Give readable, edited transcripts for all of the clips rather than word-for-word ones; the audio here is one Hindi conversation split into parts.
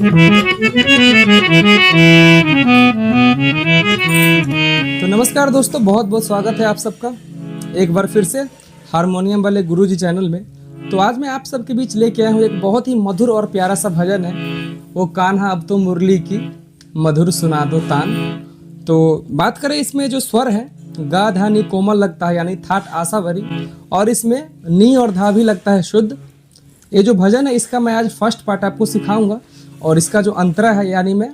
तो नमस्कार दोस्तों, बहुत बहुत स्वागत है आप सबका एक बार फिर से हारमोनियम वाले गुरुजी चैनल में। तो आज मैं आप सबके बीच लेके आया हूँ एक बहुत ही मधुर और प्यारा सा भजन है। वो कान्हा अब तो मुरली की मधुर सुना दो तान। तो बात करें, इसमें जो स्वर है गा धा नी कोमल लगता है, यानी थाट आशा भरी, और इसमें नी और धा भी लगता है शुद्ध। ये जो भजन है इसका मैं आज फर्स्ट पार्ट आपको सिखाऊंगा, और इसका जो अंतरा है यानी मैं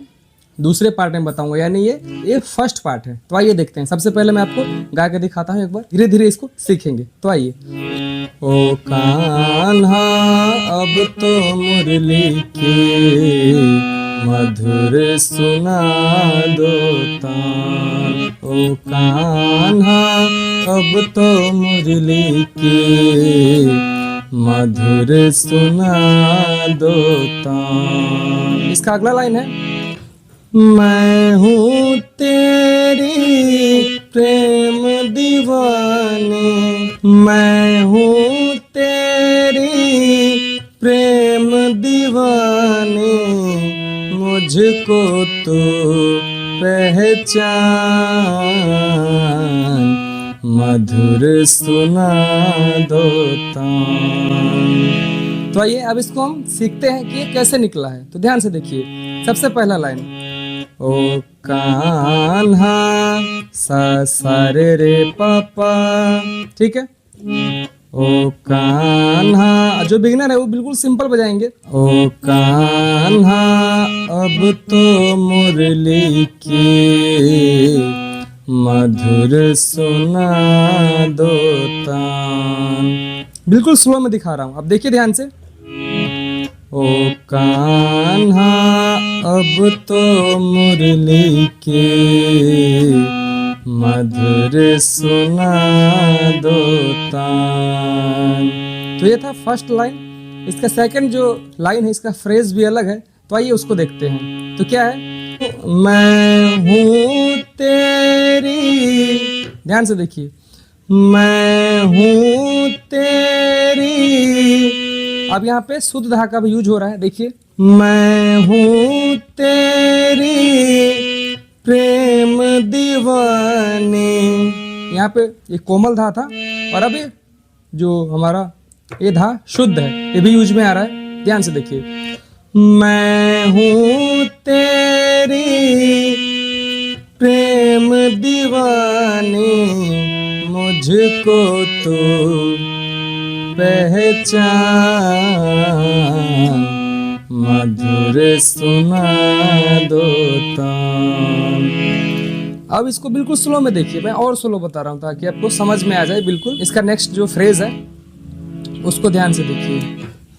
दूसरे पार्ट में बताऊंगा, यानी ये फर्स्ट पार्ट है। तो आइए देखते हैं। सबसे पहले मैं आपको गा के दिखाता हूँ, एक बार धीरे धीरे इसको सीखेंगे। तो आइए। ओ कान्हा अब तो मुरली की मधुर सुना दो तान। ओ कान्हा अब तो मुरली की मधुर सुना दो तान। इसका अगला लाइन है, मैं हूँ तेरी प्रेम दीवानी, मैं हूँ तेरी प्रेम दीवानी, मुझको तो पहचान, मधुर सुना दो तान। तो आइए अब इसको हम सीखते हैं कि ये कैसे निकला है। तो ध्यान से देखिए। सबसे पहला लाइन, ओ कान्हा सा सा रे रे पापा, ठीक है। ओ कान्हा, जो बिगिनर है वो बिल्कुल सिंपल बजाएंगे। ओ कान्हा अब तो मुरली की मधुर सुना दो तान। बिल्कुल स्लो में दिखा रहा हूं, अब देखिए ध्यान से। ओ कान्हा अब तो मुरली के मधुर सुना दो तान। तो ये था फर्स्ट लाइन। इसका सेकंड जो लाइन है, इसका फ्रेज भी अलग है। तो आइए उसको देखते हैं। तो क्या है, मैं हूँ तेरी, ध्यान से देखिए, मैं हूँ तेरी। अब यहाँ पे शुद्ध धा का भी यूज हो रहा है, देखिए। मैं हूँ तेरी प्रेम दीवानी, यहाँ पे ये कोमल धा था, और अब ये जो हमारा ये धा शुद्ध है, ये भी यूज में आ रहा है। ध्यान से देखिए, मैं हूँ तेरी प्रेम दीवानी, मुझको तो पहचान, मधुर सुना दो तान। अब इसको बिल्कुल स्लो में देखिए, मैं और स्लो बता रहा हूँ ताकि आपको समझ में आ जाए बिल्कुल। इसका नेक्स्ट जो फ्रेज है उसको ध्यान से देखिए।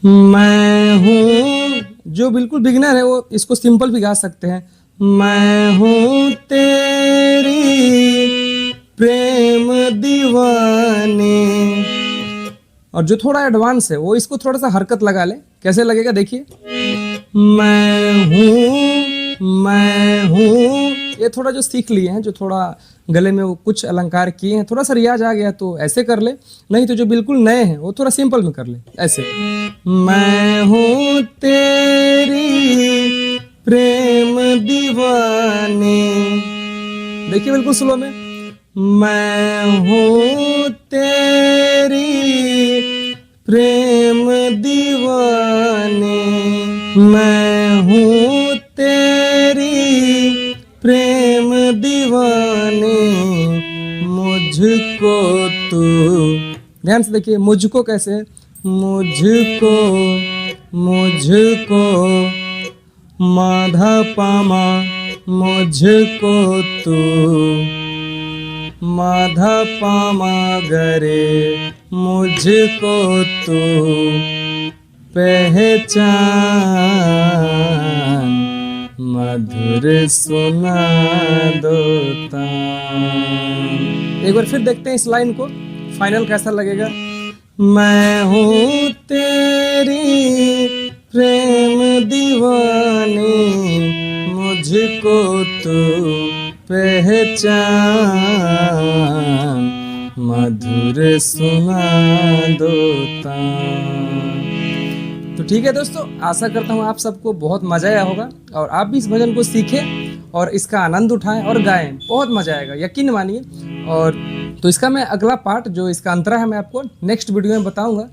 मैं हूँ, जो बिल्कुल बिगिनर है वो इसको सिंपल भी गा सकते हैं। मैं हूँ तेरी प्रेम दीवानी, और जो थोड़ा एडवांस है वो इसको थोड़ा सा हरकत लगा ले। कैसे लगेगा देखिए, मैं हूँ, ये थोड़ा जो सीख लिए हैं, जो थोड़ा गले में वो कुछ अलंकार किए हैं, थोड़ा सा रियाज आ गया तो ऐसे कर ले, नहीं तो जो बिल्कुल नए हैं वो थोड़ा सिंपल में कर ले, ऐसे। मैं हूँ तेरी प्रेम दीवानी, देखिए बिल्कुल स्लो में। मैं हूँ तेरी प्रेम दीवानी, मैं हूँ तेरी प्रेम दीवानी, मुझको तू, ध्यान से देखिए, मुझको कैसे, मुझको माधा पामा, मुझको तू माधा पामा गरे, मुझको तू पहचान, मधुर सुना दो तान। एक बार फिर देखते हैं इस लाइन को, फाइनल कैसा लगेगा। मैं हूँ तेरी प्रेम दीवानी, मुझको तू पहचान, मधुर सुना दो तान। तो ठीक है दोस्तों, आशा करता हूँ आप सबको बहुत मज़ा आया होगा और आप भी इस भजन को सीखें और इसका आनंद उठाएं और गाएं। बहुत मज़ा आएगा, यकीन मानिए। और तो इसका मैं अगला पार्ट जो इसका अंतरा है मैं आपको नेक्स्ट वीडियो में बताऊंगा।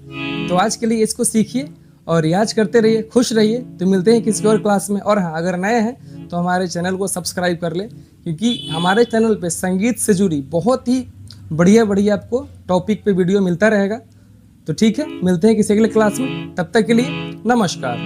तो आज के लिए इसको सीखिए और रियाज करते रहिए, खुश रहिए। तो मिलते हैं किसी और क्लास में। और हाँ, अगर नए हैं तो हमारे चैनल को सब्सक्राइब कर लें, क्योंकि हमारे चैनल पे संगीत से जुड़ी बहुत ही बढ़िया बढ़िया आपको टॉपिक पे वीडियो मिलता रहेगा। तो ठीक है, मिलते हैं किसी अगले क्लास में। तब तक के लिए नमस्कार।